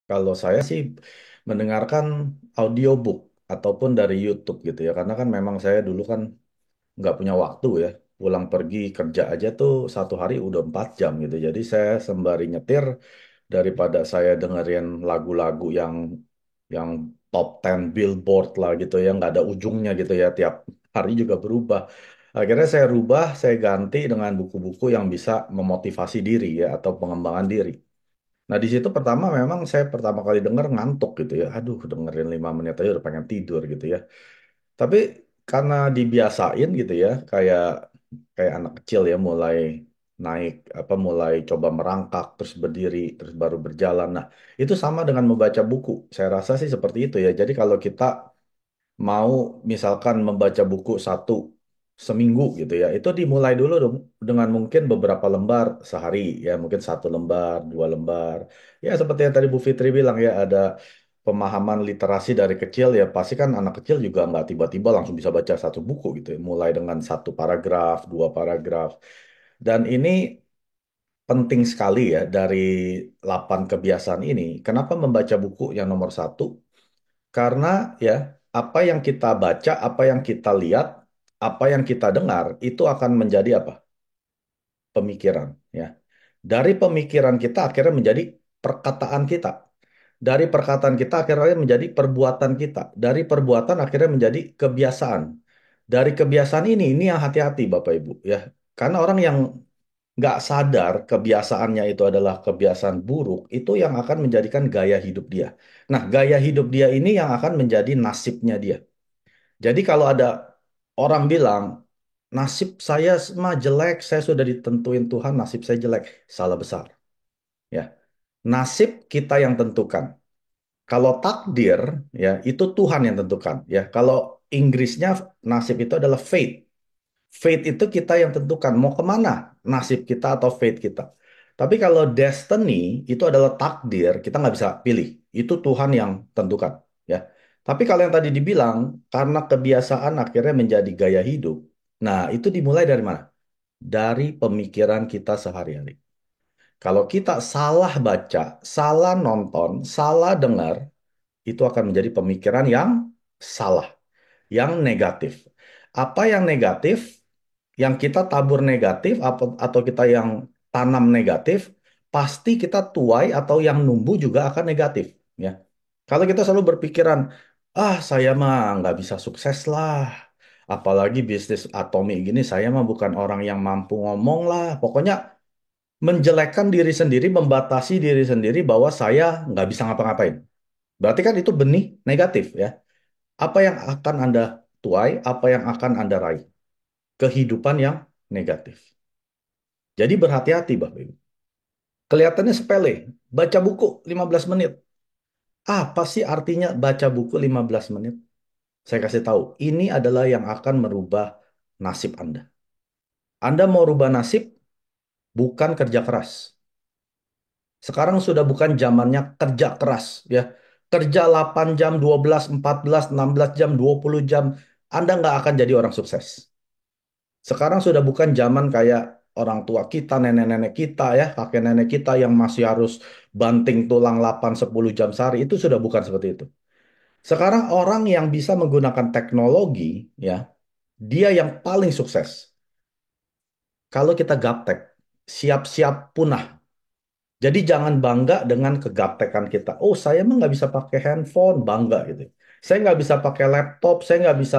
Kalau saya sih mendengarkan audiobook ataupun dari YouTube gitu ya, karena kan memang saya dulu kan nggak punya waktu ya, pulang pergi kerja aja tuh satu hari udah 4 jam gitu. Jadi saya sembari nyetir daripada saya dengerin lagu-lagu yang top 10 Billboard lah gitu ya, nggak ada ujungnya gitu ya, tiap hari juga berubah. Akhirnya saya rubah, saya ganti dengan buku-buku yang bisa memotivasi diri ya atau pengembangan diri. Nah, di situ pertama memang saya pertama kali denger ngantuk gitu ya. Aduh, dengerin 5 menit aja udah pengen tidur gitu ya. Tapi karena dibiasain gitu ya, kayak kayak anak kecil ya mulai naik apa mulai coba merangkak terus berdiri terus baru berjalan. Nah, itu sama dengan membaca buku. Saya rasa sih seperti itu ya. Jadi kalau kita mau misalkan membaca buku satu seminggu gitu ya, itu dimulai dulu dong dengan mungkin beberapa lembar sehari ya, mungkin 1 lembar, 2 lembar. Ya seperti yang tadi Bu Fitri bilang ya, ada pemahaman literasi dari kecil ya, pasti kan anak kecil juga nggak tiba-tiba langsung bisa baca satu buku gitu ya, mulai dengan 1 paragraf, 2 paragraf. Dan ini penting sekali ya dari 8 kebiasaan ini. Kenapa membaca buku yang nomor satu? Karena ya, apa yang kita baca, apa yang kita lihat, apa yang kita dengar, itu akan menjadi apa? Pemikiran. Ya. Dari pemikiran kita akhirnya menjadi perkataan kita. Dari perkataan kita akhirnya menjadi perbuatan kita. Dari perbuatan akhirnya menjadi kebiasaan. Dari kebiasaan ini yang hati-hati Bapak Ibu. Ya. Karena orang yang nggak sadar kebiasaannya itu adalah kebiasaan buruk, itu yang akan menjadikan gaya hidup dia. Nah, gaya hidup dia ini yang akan menjadi nasibnya dia. Jadi kalau ada orang bilang, nasib saya mah jelek, saya sudah ditentuin Tuhan, nasib saya jelek. Salah besar. Ya, nasib kita yang tentukan. Kalau takdir, ya itu Tuhan yang tentukan. Ya, kalau Inggrisnya nasib itu adalah fate. Fate itu kita yang tentukan mau kemana nasib kita atau fate kita. Tapi kalau destiny itu adalah takdir, kita nggak bisa pilih. Itu Tuhan yang tentukan. Ya. Tapi kalau yang tadi dibilang, karena kebiasaan akhirnya menjadi gaya hidup. Nah, itu dimulai dari mana? Dari pemikiran kita sehari-hari. Kalau kita salah baca, salah nonton, salah dengar, itu akan menjadi pemikiran yang salah, yang negatif. Apa yang negatif? Yang kita tabur negatif atau kita yang tanam negatif, pasti kita tuai atau yang numbuh juga akan negatif. Ya, kalau kita selalu berpikiran, ah saya mah nggak bisa sukses lah, apalagi bisnis atomi gini, saya mah bukan orang yang mampu ngomong lah. Pokoknya menjelekkan diri sendiri, membatasi diri sendiri bahwa saya nggak bisa ngapa-ngapain. Berarti kan itu benih negatif ya. Apa yang akan Anda tuai, apa yang akan Anda raih? Kehidupan yang negatif. Jadi berhati-hati Bapak Ibu. Kelihatannya sepele, baca buku 15 menit. Apa sih artinya baca buku 15 menit? Saya kasih tahu, ini adalah yang akan merubah nasib Anda. Anda mau rubah nasib, bukan kerja keras. Sekarang sudah bukan zamannya kerja keras, ya. Kerja 8 jam, 12, 14, 16 jam, 20 jam, Anda nggak akan jadi orang sukses. Sekarang sudah bukan zaman kayak orang tua kita, nenek-nenek kita ya, kakek nenek kita yang masih harus banting tulang 8 10 jam sehari. Itu sudah bukan seperti itu. Sekarang orang yang bisa menggunakan teknologi ya, dia yang paling sukses. Kalau kita gaptek, siap-siap punah. Jadi jangan bangga dengan kegaptekan kita. Oh, saya mah nggak bisa pakai handphone, bangga gitu. Saya nggak bisa pakai laptop, saya nggak bisa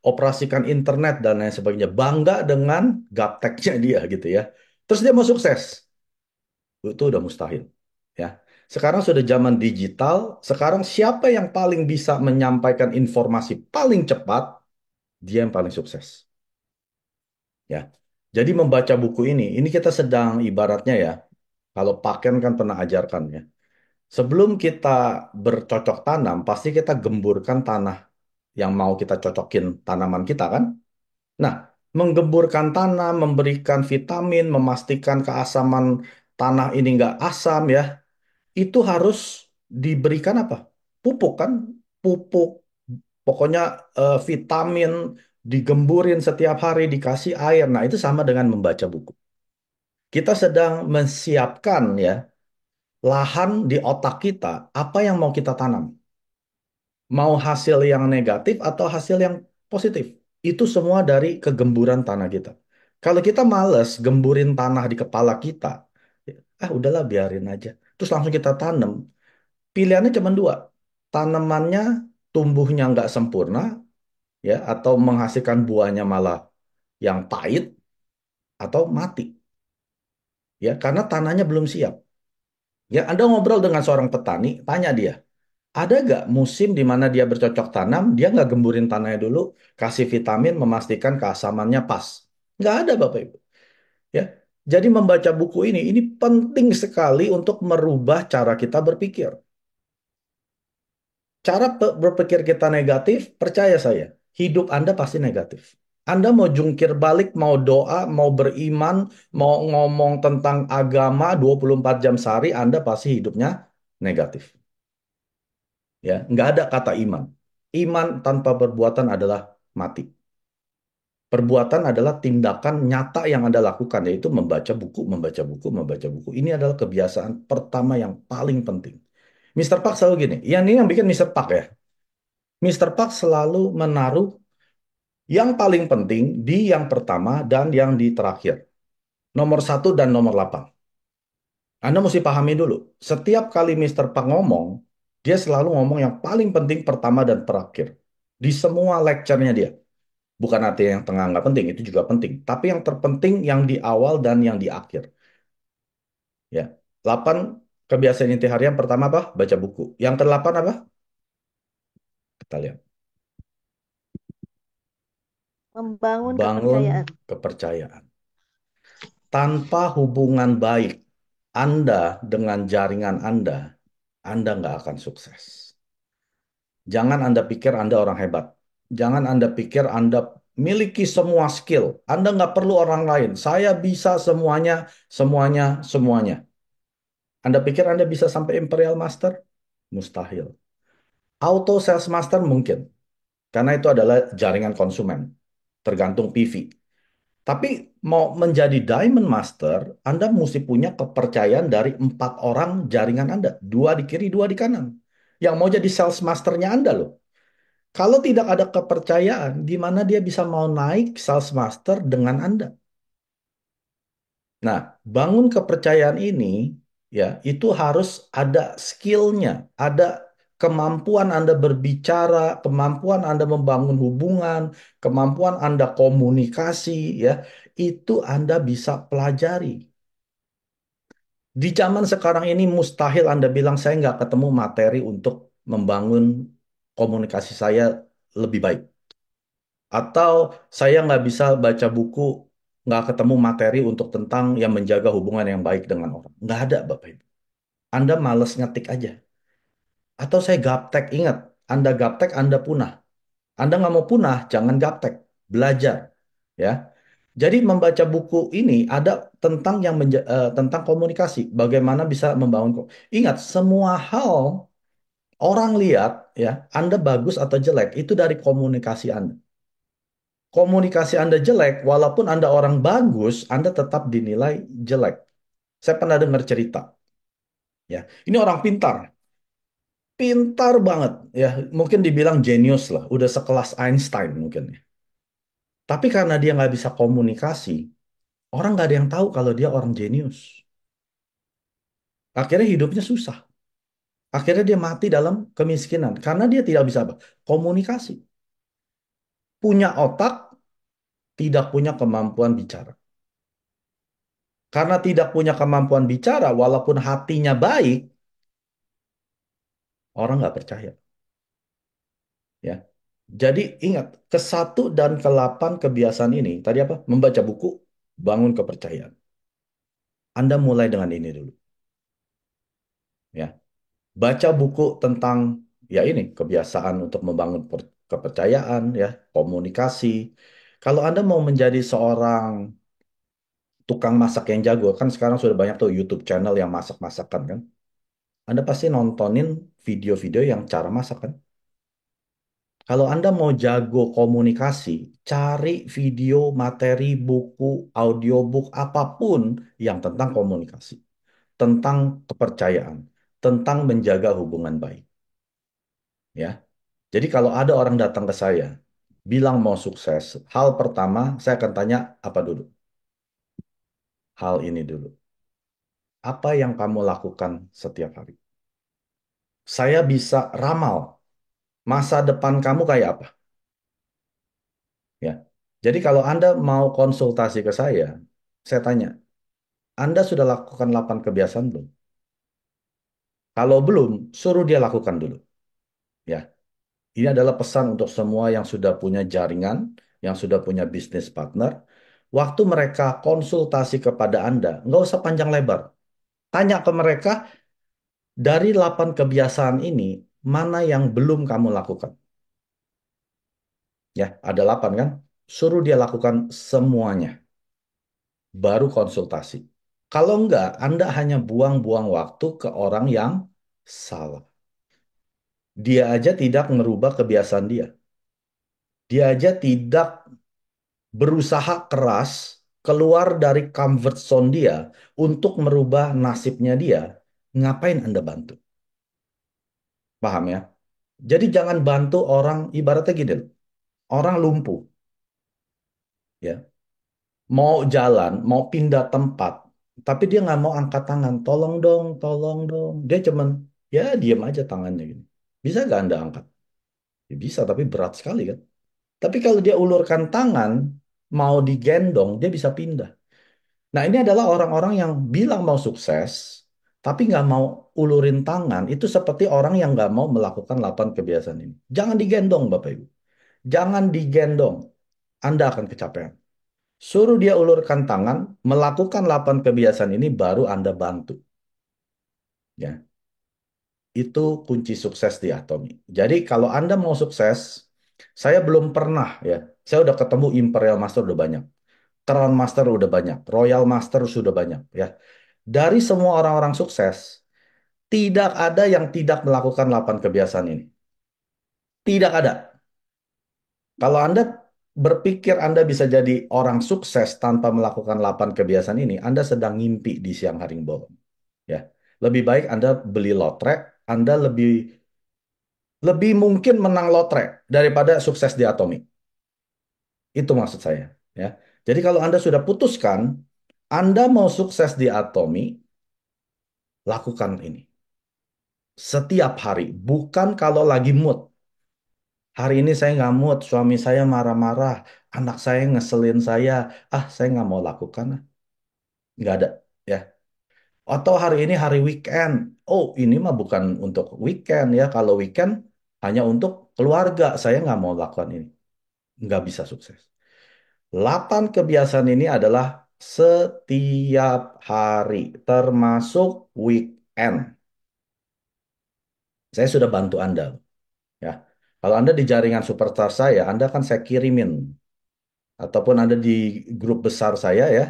operasikan internet dan lain sebagainya. Bangga dengan gapteknya dia gitu ya. Terus dia mau sukses, itu udah mustahil. Ya. Sekarang sudah zaman digital. Sekarang siapa yang paling bisa menyampaikan informasi paling cepat, dia yang paling sukses. Ya. Jadi membaca buku ini kita sedang ibaratnya ya. Kalau Paken kan pernah ajarkan ya. Sebelum kita bercocok tanam, pasti kita gemburkan tanah yang mau kita cocokin tanaman kita kan. Nah, menggemburkan tanah, memberikan vitamin, memastikan keasaman tanah ini nggak asam ya, itu harus diberikan apa? Pupuk kan? Pupuk, pokoknya vitamin, digemburin setiap hari, dikasih air. Nah, itu sama dengan membaca buku. Kita sedang menyiapkan ya lahan di otak kita, apa yang mau kita tanam? Mau hasil yang negatif atau hasil yang positif? Itu semua dari kegemburan tanah kita. Kalau kita males gemburin tanah di kepala kita, udahlah biarin aja. Terus langsung kita tanam. Pilihannya cuma dua. Tanamannya tumbuhnya nggak sempurna, ya, atau menghasilkan buahnya malah yang pahit atau mati, ya, karena tanahnya belum siap. Ya, Anda ngobrol dengan seorang petani, tanya dia, ada nggak musim di mana dia bercocok tanam, dia nggak gemburin tanahnya dulu, kasih vitamin, memastikan keasamannya pas. Nggak ada, Bapak Ibu. Ya, jadi membaca buku ini penting sekali untuk merubah cara kita berpikir. Cara berpikir kita negatif, percaya saya, hidup Anda pasti negatif. Anda mau jungkir balik, mau doa, mau beriman, mau ngomong tentang agama 24 jam sehari, Anda pasti hidupnya negatif. Ya, nggak ada kata iman. Iman tanpa perbuatan adalah mati. Perbuatan adalah tindakan nyata yang Anda lakukan, yaitu membaca buku, membaca buku, membaca buku. Ini adalah kebiasaan pertama yang paling penting. Mister Park selalu gini, ini yang bikin Mister Park ya. Mister Park selalu menaruh yang paling penting di yang pertama dan yang di terakhir. Nomor satu dan nomor 8. Anda mesti pahami dulu. Setiap kali Mister Park ngomong, dia selalu ngomong yang paling penting pertama dan terakhir. Di semua lecture-nya dia. Bukan artinya yang tengah nggak penting, itu juga penting. Tapi yang terpenting yang di awal dan yang di akhir. Ya. 8 kebiasaan inti harian pertama apa? Baca buku. Yang ke-8 apa? Kita lihat. Membangun Bangun kepercayaan. kepercayaan. Tanpa hubungan baik Anda dengan jaringan Anda nggak akan sukses. Jangan Anda pikir Anda orang hebat. Jangan Anda pikir Anda miliki semua skill. Anda nggak perlu orang lain. Saya bisa semuanya, semuanya, semuanya. Anda pikir Anda bisa sampai Imperial Master? Mustahil. Auto Sales Master mungkin. Karena itu adalah jaringan konsumen. Tergantung PV. Tapi mau menjadi Diamond Master, Anda mesti punya kepercayaan dari 4 orang jaringan Anda. Dua di kiri, dua di kanan. Yang mau jadi Sales Masternya Anda loh. Kalau tidak ada kepercayaan, gimana dia bisa mau naik Sales Master dengan Anda? Nah, bangun kepercayaan ini, ya, itu harus ada skillnya, ada kemampuan Anda berbicara, kemampuan Anda membangun hubungan, kemampuan Anda komunikasi, ya, itu Anda bisa pelajari. Di zaman sekarang ini mustahil Anda bilang saya nggak ketemu materi untuk membangun komunikasi saya lebih baik. Atau saya nggak bisa baca buku, nggak ketemu materi untuk tentang yang menjaga hubungan yang baik dengan orang. Nggak ada, Bapak Ibu. Anda males ngetik aja. Atau saya gaptek, ingat, Anda gaptek, Anda punah. Anda nggak mau punah, jangan gaptek. Belajar. Ya. Jadi membaca buku ini ada tentang tentang komunikasi. Bagaimana bisa membangun. Ingat, semua hal orang lihat, ya, Anda bagus atau jelek, itu dari komunikasi Anda. Komunikasi Anda jelek, walaupun Anda orang bagus, Anda tetap dinilai jelek. Saya pernah dengar cerita, ya. Ini orang pintar, pintar banget, ya. Mungkin dibilang jenius lah, udah sekelas Einstein mungkin, ya. Tapi karena dia nggak bisa komunikasi, orang nggak ada yang tahu kalau dia orang jenius. Akhirnya hidupnya susah. Akhirnya dia mati dalam kemiskinan karena dia tidak bisa apa? Komunikasi. Punya otak, tidak punya kemampuan bicara. Karena tidak punya kemampuan bicara, walaupun hatinya baik, orang nggak percaya. Ya. Jadi ingat, ke 1 dan ke 8 kebiasaan ini, tadi apa? Membaca buku, bangun kepercayaan. Anda mulai dengan ini dulu. Ya. Baca buku tentang, ya ini, kebiasaan untuk membangun kepercayaan, ya, komunikasi. Kalau Anda mau menjadi seorang tukang masak yang jago, kan sekarang sudah banyak tuh YouTube channel yang masak-masakan kan. Anda pasti nontonin video-video yang cara masak kan. Kalau Anda mau jago komunikasi, cari video, materi, buku, audiobook, apapun yang tentang komunikasi. tentang kepercayaan, tentang menjaga hubungan baik, ya. Jadi kalau ada orang datang ke saya, bilang mau sukses, hal pertama saya akan tanya apa dulu? Hal ini dulu. Apa yang kamu lakukan setiap hari? Saya bisa ramal masa depan kamu kayak apa, ya. Jadi kalau Anda mau konsultasi ke saya tanya, Anda sudah lakukan 8 kebiasaan belum? Kalau belum, suruh dia lakukan dulu, ya. Ini adalah pesan untuk semua yang sudah punya jaringan, yang sudah punya bisnis partner. Waktu mereka konsultasi kepada Anda, nggak usah panjang lebar. Tanya ke mereka, dari 8 kebiasaan ini, mana yang belum kamu lakukan? Ya, ada 8 kan? Suruh dia lakukan semuanya, baru konsultasi. Kalau enggak, Anda hanya buang-buang waktu ke orang yang salah. Dia aja tidak merubah kebiasaan dia. Dia aja tidak berusaha keras keluar dari comfort zone dia untuk merubah nasibnya dia. Ngapain Anda bantu? Paham ya? Jadi jangan bantu orang, ibaratnya gini, loh. Orang lumpuh, ya. Mau jalan, mau pindah tempat, tapi dia nggak mau angkat tangan. Tolong dong, tolong dong. Dia cuman, ya diam aja tangannya gini. Bisa nggak Anda angkat? Ya bisa, tapi berat sekali kan. Tapi kalau dia ulurkan tangan, mau digendong, dia bisa pindah. Nah, ini adalah orang-orang yang bilang mau sukses, tapi nggak mau ulurin tangan. Itu seperti orang yang nggak mau melakukan 8 kebiasaan ini. Jangan digendong, Bapak Ibu. Jangan digendong. Anda akan kecapean. Suruh dia ulurkan tangan, melakukan 8 kebiasaan ini, baru Anda bantu. Ya, itu kunci sukses di Atomi. Jadi kalau Anda mau sukses, saya belum pernah ya. Saya udah ketemu Imperial Master udah banyak. Crown Master udah banyak. Royal Master sudah banyak ya. Dari semua orang-orang sukses, tidak ada yang tidak melakukan 8 kebiasaan ini. Tidak ada. Kalau Anda berpikir Anda bisa jadi orang sukses tanpa melakukan 8 kebiasaan ini, Anda sedang ngimpi di siang hari bolong. Ya. Lebih baik Anda beli lotre, Anda lebih lebih mungkin menang lotre daripada sukses di Atomi. Itu maksud saya, ya. Jadi kalau Anda sudah putuskan Anda mau sukses di Atomi, lakukan ini. Setiap hari, bukan kalau lagi mood. Hari ini saya nggak mood, suami saya marah-marah, anak saya ngeselin saya. Saya nggak mau lakukan. Nggak ada, ya. Atau hari ini hari weekend. Oh, ini mah bukan untuk weekend ya. Kalau weekend hanya untuk keluarga. Saya nggak mau lakukan ini. Nggak bisa sukses. 8 kebiasaan ini adalah setiap hari, termasuk weekend. Saya sudah bantu Anda, ya. Kalau Anda di jaringan superstar saya, Anda kan saya kirimin. Ataupun Anda di grup besar saya ya,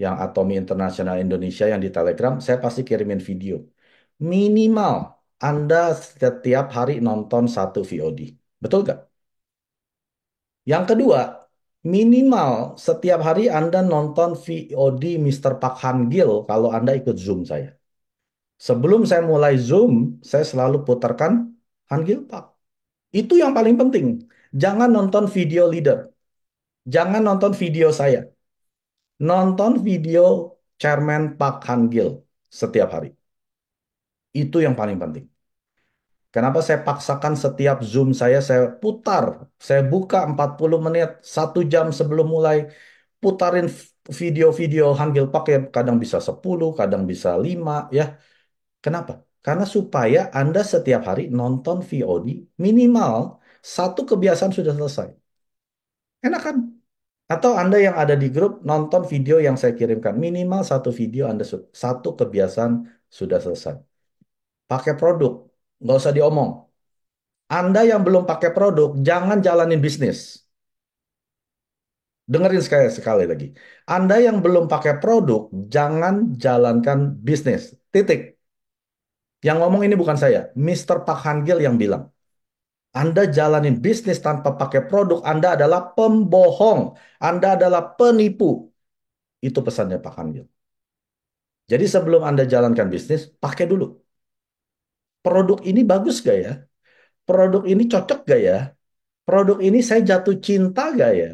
yang Atomi Internasional Indonesia yang di Telegram, saya pasti kirimin video. Minimal Anda setiap hari nonton satu VOD. Betul nggak? Yang kedua, minimal setiap hari Anda nonton VOD Mr. Park Han Gil kalau Anda ikut Zoom saya. Sebelum saya mulai Zoom, saya selalu putarkan Han Gil Park. Itu yang paling penting. Jangan nonton video leader. Jangan nonton video saya. Nonton video Chairman Park Han Gil setiap hari. Itu yang paling penting. Kenapa saya paksakan setiap Zoom saya putar. Saya buka 40 menit, 1 jam sebelum mulai. Putarin video-video Hangul Park ya. Kadang bisa 10, kadang bisa 5 ya. Kenapa? Karena supaya Anda setiap hari nonton VOD minimal satu kebiasaan sudah selesai. Enak kan? Atau Anda yang ada di grup nonton video yang saya kirimkan. Minimal satu video Anda satu kebiasaan sudah selesai. Pakai produk, nggak usah diomong. Anda yang belum pakai produk, jangan jalanin bisnis. Dengerin sekali sekali lagi. Anda yang belum pakai produk, jangan jalankan bisnis. Titik. Yang ngomong ini bukan saya, Mr. Park Han-gil yang bilang. Anda jalanin bisnis tanpa pakai produk, Anda adalah pembohong. Anda adalah penipu. Itu pesannya Pak Han-gil. Jadi sebelum Anda jalankan bisnis, pakai dulu. Produk ini bagus gak ya? Produk ini cocok gak ya? Produk ini saya jatuh cinta gak ya?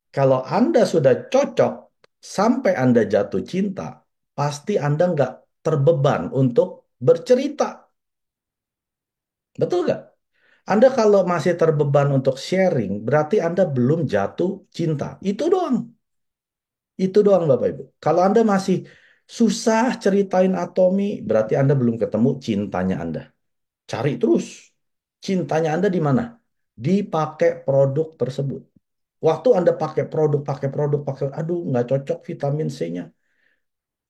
Kalau Anda sudah cocok sampai Anda jatuh cinta, pasti Anda nggak terbeban untuk bercerita. Betul nggak? Anda kalau masih terbeban untuk sharing, berarti Anda belum jatuh cinta. Itu doang. Itu doang Bapak Ibu. Kalau Anda masih susah ceritain Atomi, berarti Anda belum ketemu cintanya Anda. Cari terus. Cintanya Anda di mana? Dipakai produk tersebut. Waktu Anda pakai produk, aduh nggak cocok vitamin C-nya.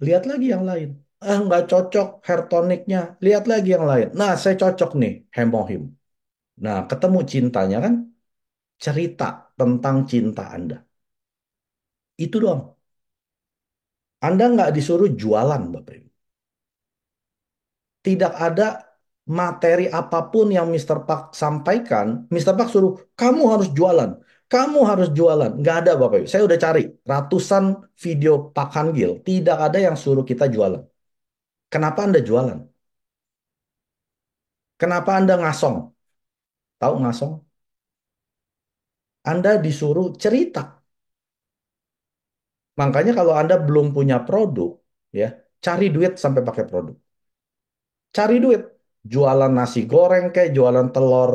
Lihat lagi yang lain. Ah, nggak cocok hair toniknya. Lihat lagi yang lain. Nah, saya cocok nih, hemohim. Nah, ketemu cintanya kan, cerita tentang cinta Anda. Itu doang. Anda nggak disuruh jualan, Bapak Ibu. Tidak ada materi apapun yang Mister Park sampaikan. Mister Park suruh, kamu harus jualan. Kamu harus jualan. Nggak ada, Bapak Ibu. Saya udah cari ratusan video Pak Hangil. Tidak ada yang suruh kita jualan. Kenapa Anda jualan? Kenapa Anda ngasong? Tahu ngasong? Anda disuruh cerita. Makanya kalau Anda belum punya produk, ya, cari duit sampai pakai produk. Cari duit. Jualan nasi goreng kayak, jualan telur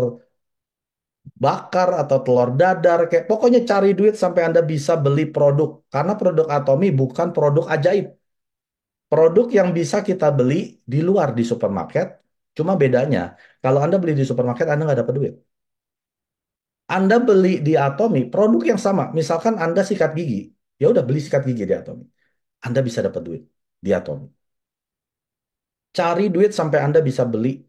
bakar atau telur dadar kayak. Pokoknya cari duit sampai Anda bisa beli produk. Karena produk Atomi bukan produk ajaib. Produk yang bisa kita beli di luar di supermarket. Cuma bedanya, kalau Anda beli di supermarket, Anda nggak dapat duit. Anda beli di Atomi, produk yang sama. Misalkan Anda sikat gigi. Ya udah beli sikat gigi di Atomi. Anda bisa dapat duit di Atomi. Cari duit sampai Anda bisa beli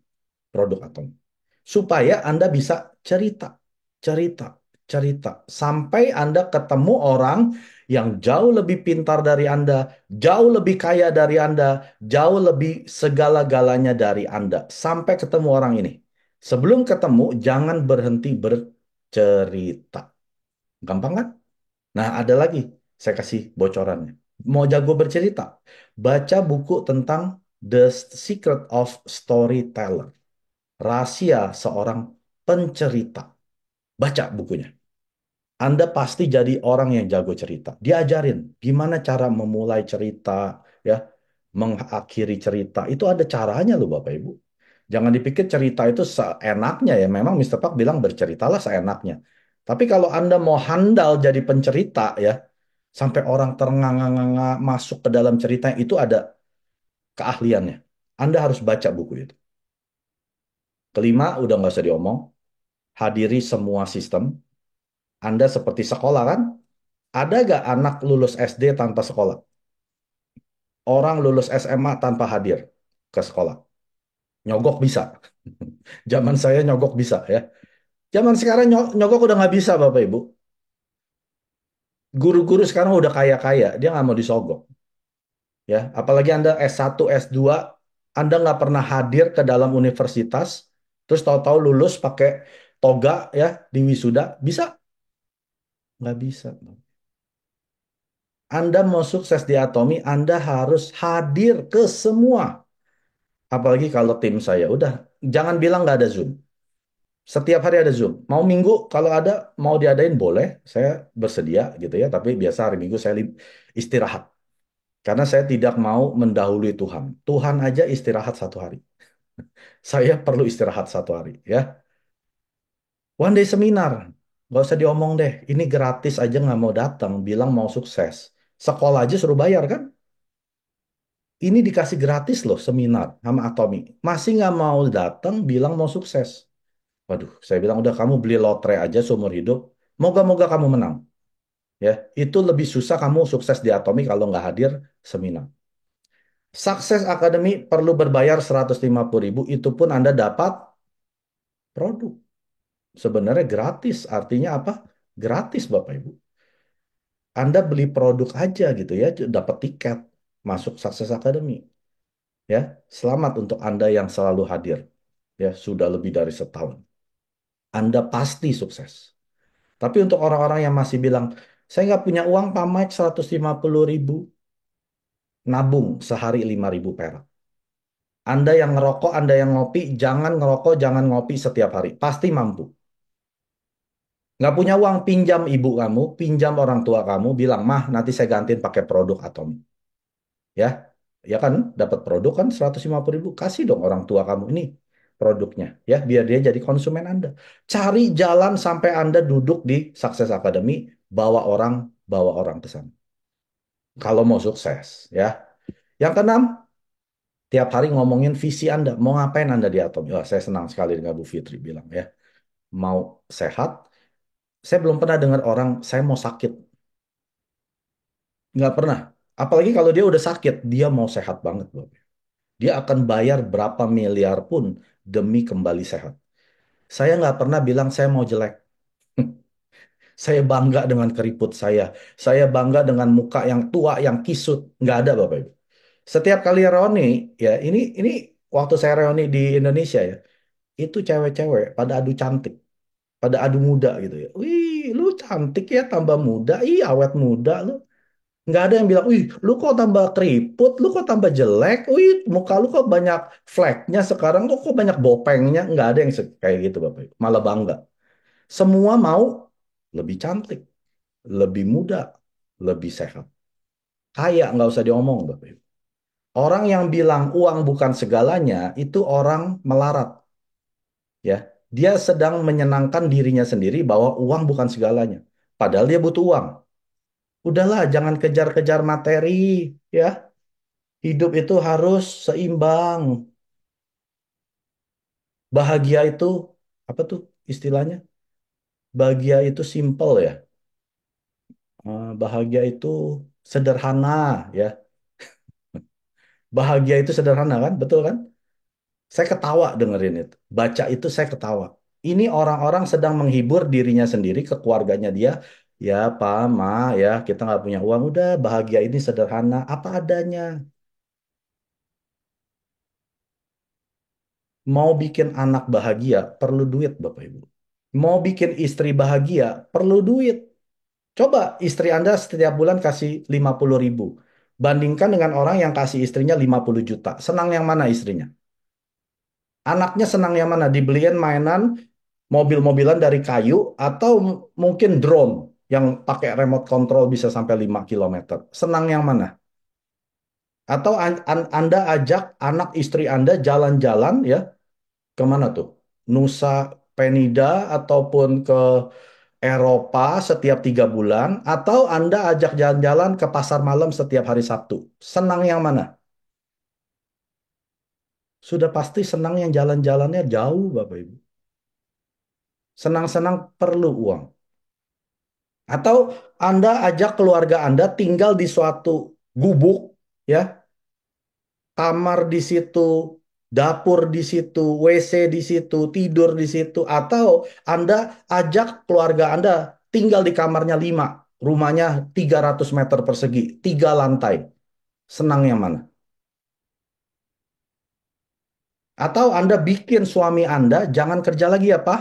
produk Atom. Supaya Anda bisa cerita, cerita, cerita. Sampai Anda ketemu orang yang jauh lebih pintar dari Anda, jauh lebih kaya dari Anda, jauh lebih segala-galanya dari Anda. Sampai ketemu orang ini. Sebelum ketemu, jangan berhenti bercerita. Gampang kan? Nah, ada lagi. Saya kasih bocorannya. Mau jago bercerita? Baca buku tentang The Secret of Storyteller. Rahasia seorang pencerita. Baca bukunya. Anda pasti jadi orang yang jago cerita. Diajarin gimana cara memulai cerita, ya, mengakhiri cerita. Itu ada caranya loh Bapak Ibu. Jangan dipikir cerita itu seenaknya ya. Memang Mister Park bilang berceritalah seenaknya. Tapi kalau Anda mau handal jadi pencerita ya, sampai orang ternganga-nganga masuk ke dalam ceritanya, itu ada keahliannya. Anda harus baca buku itu. Kelima, udah nggak usah diomong, hadiri semua sistem. Anda seperti sekolah kan? Ada gak anak lulus SD tanpa sekolah? Orang lulus SMA tanpa hadir ke sekolah? Nyogok bisa. Zaman saya nyogok bisa ya. Zaman sekarang nyogok udah nggak bisa Bapak Ibu. Guru-guru sekarang udah kaya-kaya, dia nggak mau disogok. Ya, apalagi Anda S1, S2, Anda nggak pernah hadir ke dalam universitas, terus tahu-tahu lulus pakai toga ya di wisuda, bisa? Nggak bisa. Anda mau sukses di Atomi, Anda harus hadir ke semua. Apalagi kalau tim saya, udah jangan bilang nggak ada Zoom. Setiap hari ada Zoom. Mau Minggu kalau ada, mau diadain boleh, saya bersedia gitu ya. Tapi biasa hari Minggu saya istirahat. Karena saya tidak mau mendahului Tuhan. Tuhan aja istirahat 1 hari. Saya perlu istirahat 1 hari ya. One day seminar, nggak usah diomong deh. Ini gratis aja nggak mau datang, bilang mau sukses. Sekolah aja suruh bayar kan? Ini dikasih gratis loh seminar sama Atomi. Masih nggak mau datang, bilang mau sukses. Waduh, saya bilang udah kamu beli lotre aja seumur hidup. Moga-moga kamu menang. Ya, itu lebih susah kamu sukses di Atomi kalau nggak hadir seminar. Sukses Academy perlu berbayar 150.000, itu pun Anda dapat produk. Sebenarnya gratis, artinya apa? Gratis Bapak Ibu. Anda beli produk aja gitu ya, dapat tiket masuk Sukses Academy. Ya, selamat untuk Anda yang selalu hadir. Ya, sudah lebih dari setahun. Anda pasti sukses. Tapi untuk orang-orang yang masih bilang, saya nggak punya uang Pak Mike 150.000. nabung sehari 5.000 perak. Anda yang ngerokok, Anda yang ngopi, jangan ngerokok, jangan ngopi setiap hari. Pasti mampu. Nggak punya uang, pinjam ibu kamu, pinjam orang tua kamu, bilang, mah nanti saya gantiin pakai produk Atomi. Ya, ya kan, dapat produk kan 150.000, kasih dong orang tua kamu ini produknya. Ya, biar dia jadi konsumen Anda. Cari jalan sampai Anda duduk di Success Academy, bawa orang ke sana. Kalau mau sukses, ya. Yang keenam, tiap hari ngomongin visi Anda. Mau ngapain Anda di Atomi? Wah, saya senang sekali dengan Bu Fitri bilang ya. Mau sehat, saya belum pernah dengar orang, saya mau sakit. Nggak pernah. Apalagi kalau dia udah sakit, dia mau sehat banget, Bapak. Dia akan bayar berapa miliar pun demi kembali sehat. Saya nggak pernah bilang saya mau jelek. Saya bangga dengan keriput saya. Saya bangga dengan muka yang tua, yang kisut. Nggak ada, Bapak Ibu. Setiap kali reuni, ya ini waktu saya reuni di Indonesia ya, itu cewek-cewek pada adu cantik, pada adu muda gitu ya. Wih, lu cantik ya, tambah muda. Ih, awet muda lu. Nggak ada yang bilang, wih, lu kok tambah keriput, lu kok tambah jelek, wih, muka lu kok banyak fleknya sekarang, lu kok banyak bopengnya. Nggak ada yang kayak gitu, Bapak Ibu. Malah bangga. Semua mau lebih cantik, lebih muda, lebih sehat. Kaya, nggak usah diomong, Bapak Ibu. Orang yang bilang uang bukan segalanya, itu orang melarat. Ya, dia sedang menyenangkan dirinya sendiri bahwa uang bukan segalanya. Padahal dia butuh uang. Udahlah, jangan kejar-kejar materi, ya. Hidup itu harus seimbang. Bahagia itu apa tuh istilahnya? Bahagia itu simple ya. Bahagia itu sederhana ya. Bahagia itu sederhana kan? Betul kan? Saya ketawa dengerin itu. Baca itu saya ketawa. Ini orang-orang sedang menghibur dirinya sendiri ke keluarganya dia. Ya, Pak, Ma, ya, kita nggak punya uang. Udah, bahagia ini sederhana. Apa adanya. Mau bikin anak bahagia, perlu duit, Bapak Ibu. Mau bikin istri bahagia, perlu duit. Coba istri Anda setiap bulan kasih 50.000. Bandingkan dengan orang yang kasih istrinya 50 juta. Senang yang mana istrinya? Anaknya senang yang mana? Dibeliin mainan mobil-mobilan dari kayu atau mungkin drone yang pakai remote control bisa sampai 5 km. Senang yang mana? Atau Anda ajak anak istri Anda jalan-jalan ya, kemana tuh? Nusa Penida ataupun ke Eropa setiap 3 bulan, atau Anda ajak jalan-jalan ke pasar malam setiap hari Sabtu. Senang yang mana? Sudah pasti senang yang jalan-jalannya jauh, Bapak Ibu. Senang-senang perlu uang. Atau Anda ajak keluarga Anda tinggal di suatu gubuk, ya, kamar di situ, dapur di situ, WC di situ, tidur di situ, atau Anda ajak keluarga Anda tinggal di kamarnya 5, rumahnya 300 meter persegi, 3 lantai. Senang yang mana? Atau Anda bikin suami Anda jangan kerja lagi ya, Pak.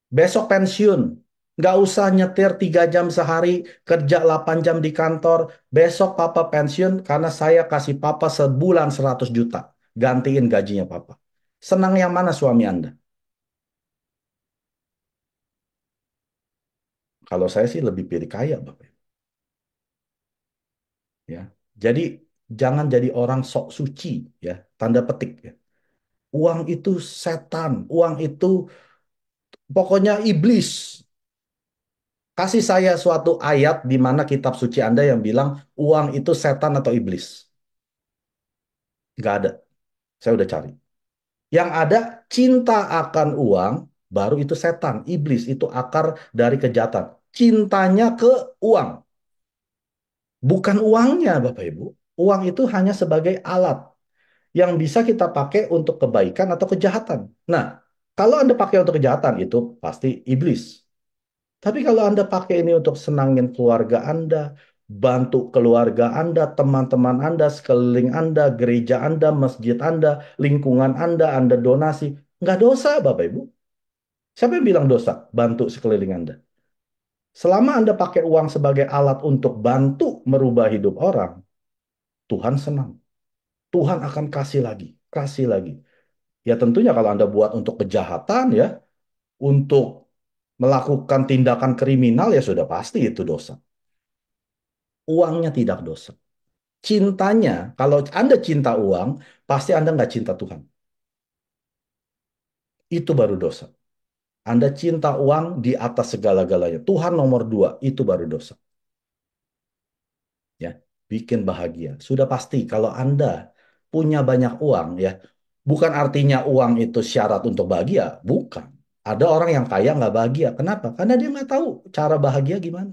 Besok pensiun. Nggak usah nyetir 3 jam sehari, kerja 8 jam di kantor. Besok Papa pensiun karena saya kasih Papa sebulan 100 juta. Gantiin gajinya Papa. Senang yang mana suami Anda? Kalau saya sih lebih pilih kaya, Bapak. Ya. Jadi jangan jadi orang sok suci, ya. Tanda petik, ya. Uang itu setan, uang itu pokoknya iblis. Kasih saya suatu ayat di mana kitab suci Anda yang bilang uang itu setan atau iblis. Nggak ada. Saya udah cari. Yang ada cinta akan uang, baru itu setan. Iblis itu akar dari kejahatan. Cintanya ke uang. Bukan uangnya, Bapak Ibu. Uang itu hanya sebagai alat yang bisa kita pakai untuk kebaikan atau kejahatan. Nah, kalau Anda pakai untuk kejahatan, itu pasti iblis. Tapi kalau Anda pakai ini untuk senangin keluarga Anda, bantu keluarga Anda, teman-teman Anda, sekeliling Anda, gereja Anda, masjid Anda, lingkungan Anda donasi, nggak dosa, Bapak Ibu. Siapa yang bilang dosa? Bantu sekeliling Anda. Selama Anda pakai uang sebagai alat untuk bantu merubah hidup orang, Tuhan senang. Tuhan akan kasih lagi, kasih lagi. Ya tentunya kalau Anda buat untuk kejahatan ya, untuk melakukan tindakan kriminal ya sudah pasti itu dosa. Uangnya tidak dosa. Cintanya, kalau Anda cinta uang, pasti Anda nggak cinta Tuhan. Itu baru dosa. Anda cinta uang di atas segala-galanya. Tuhan nomor dua, itu baru dosa. Ya, bikin bahagia. Sudah pasti kalau Anda punya banyak uang, ya, bukan artinya uang itu syarat untuk bahagia. Bukan. Ada orang yang kaya nggak bahagia. Kenapa? Karena dia nggak tahu cara bahagia gimana.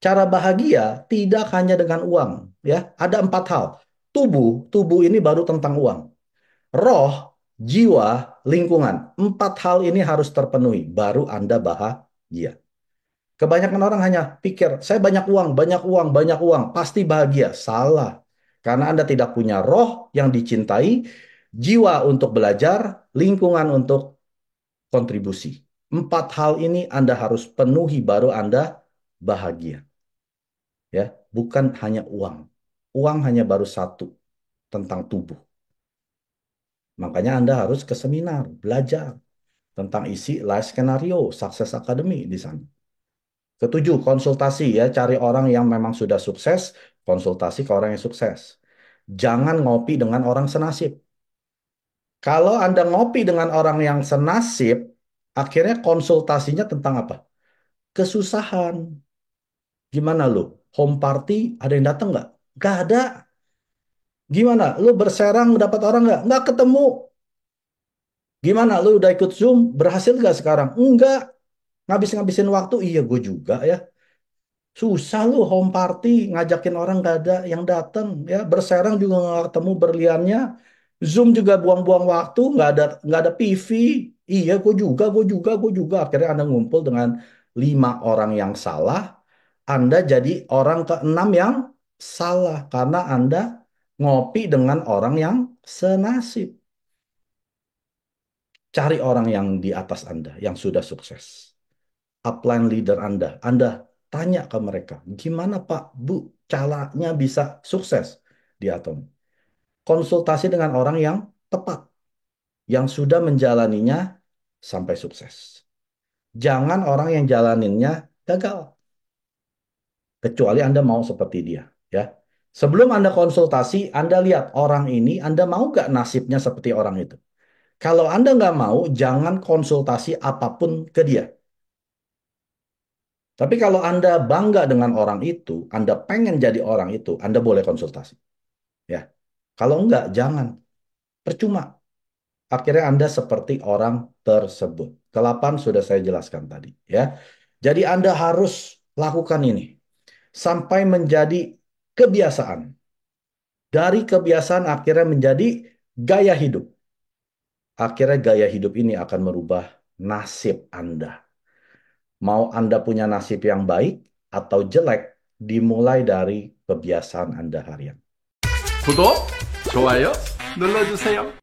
Cara bahagia tidak hanya dengan uang. Ya, ada empat hal. Tubuh ini baru tentang uang. Roh, jiwa, lingkungan. Empat hal ini harus terpenuhi. Baru Anda bahagia. Kebanyakan orang hanya pikir, saya banyak uang, banyak uang, pasti bahagia. Salah. Karena Anda tidak punya roh yang dicintai, jiwa untuk belajar, lingkungan untuk kontribusi. Empat hal ini Anda harus penuhi baru Anda bahagia. Ya, bukan hanya uang. Uang hanya baru satu tentang tubuh. Makanya Anda harus ke seminar, belajar tentang isi life scenario, Success Academy di sana. Ketujuh, konsultasi ya, cari orang yang memang sudah sukses, konsultasi ke orang yang sukses. Jangan ngopi dengan orang senasib. Kalau Anda ngopi dengan orang yang senasib, akhirnya konsultasinya tentang apa? Kesusahan. Gimana lo? Home party, ada yang datang nggak? Nggak ada. Gimana? Lu berserang dapat orang nggak? Nggak ketemu. Gimana? Lu udah ikut Zoom, berhasil nggak sekarang? Enggak. Ngabis-ngabisin waktu, iya gue juga ya. Susah lu home party ngajakin orang gak ada yang datang ya berserang juga nggak ketemu berliannya Zoom juga buang-buang waktu nggak ada PV iya gue juga akhirnya Anda ngumpul dengan 5 orang yang salah Anda jadi orang keenam yang salah karena Anda ngopi dengan orang yang senasib cari orang yang di atas Anda yang sudah sukses upline leader Anda tanya ke mereka, gimana Pak, Bu, caranya bisa sukses di Atom? Konsultasi dengan orang yang tepat, yang sudah menjalaninya sampai sukses. Jangan orang yang jalaninnya gagal, kecuali Anda mau seperti dia. Ya. Sebelum Anda konsultasi, Anda lihat orang ini, Anda mau gak nasibnya seperti orang itu? Kalau Anda nggak mau, jangan konsultasi apapun ke dia. Tapi kalau Anda bangga dengan orang itu, Anda pengen jadi orang itu, Anda boleh konsultasi. Ya. Kalau enggak, jangan. Percuma. Akhirnya Anda seperti orang tersebut. Kelapan sudah saya jelaskan tadi. Ya. Jadi Anda harus lakukan ini. Sampai menjadi kebiasaan. Dari kebiasaan akhirnya menjadi gaya hidup. Akhirnya gaya hidup ini akan merubah nasib Anda. Mau Anda punya nasib yang baik atau jelek, dimulai dari kebiasaan Anda harian. 구독, 좋아요 눌러주세요.